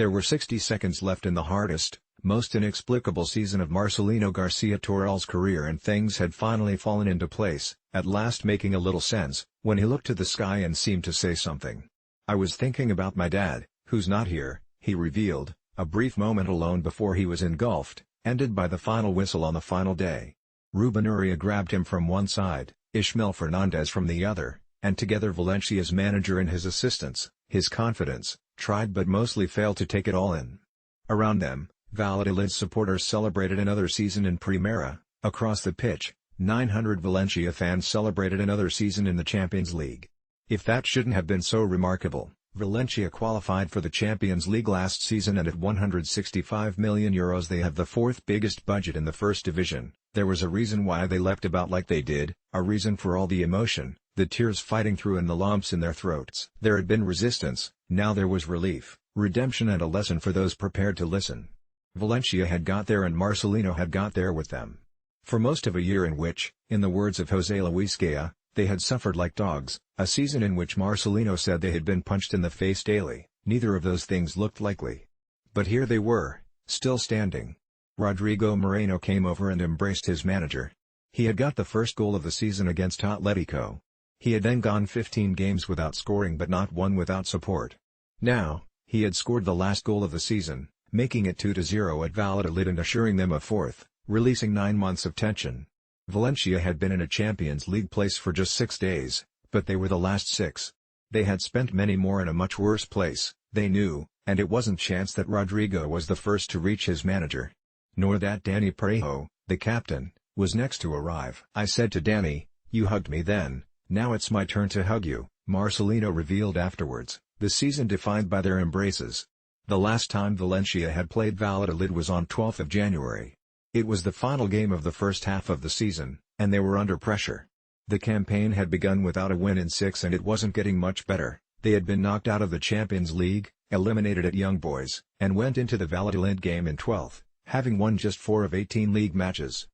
There were 60 seconds left in the hardest, most inexplicable season of Marcelino Garcia Torral's career, and things had finally fallen into place, at last making a little sense, when he looked to the sky and seemed to say something. "I was thinking about my dad, who's not here," he revealed, a brief moment alone before he was engulfed, ended by the final whistle on the final day. Ruben Uria grabbed him from one side, Ishmael Fernandez from the other, and together Valencia's manager and his assistants, his confidants, tried but mostly failed to take it all in. Around them, Valladolid supporters celebrated another season in Primera. Across the pitch, 900 Valencia fans celebrated another season in the Champions League. If that shouldn't have been so remarkable, Valencia qualified for the Champions League last season, and at €165 million they have the fourth biggest budget in the first division. There was a reason why they leapt about like they did, a reason for all the emotion, the tears fighting through and the lumps in their throats. There had been resistance, now there was relief, redemption, and a lesson for those prepared to listen. Valencia had got there, and Marcelino had got there with them. For most of a year in which, in the words of José Luis Gaya, they had suffered like dogs, a season in which Marcelino said they had been punched in the face daily, neither of those things looked likely. But here they were, still standing. Rodrigo Moreno came over and embraced his manager. He had got the first goal of the season against Atletico. He had then gone 15 games without scoring, but not one without support. Now, he had scored the last goal of the season, making it 2-0 at Valladolid and assuring them a fourth, releasing 9 months of tension. Valencia had been in a Champions League place for just 6 days, but they were the last 6. They had spent many more in a much worse place, they knew, and it wasn't chance that Rodrigo was the first to reach his manager. Nor that Danny Parejo, the captain, was next to arrive. "I said to Danny, you hugged me then, now it's my turn to hug you," Marcelino revealed afterwards, the season defined by their embraces. The last time Valencia had played Valladolid was on 12th of January. It was the final game of the first half of the season, and they were under pressure. The campaign had begun without a win in 6, and it wasn't getting much better. They had been knocked out of the Champions League, eliminated at Young Boys, and went into the Valladolid game in 12th, having won just 4 of 18 league matches.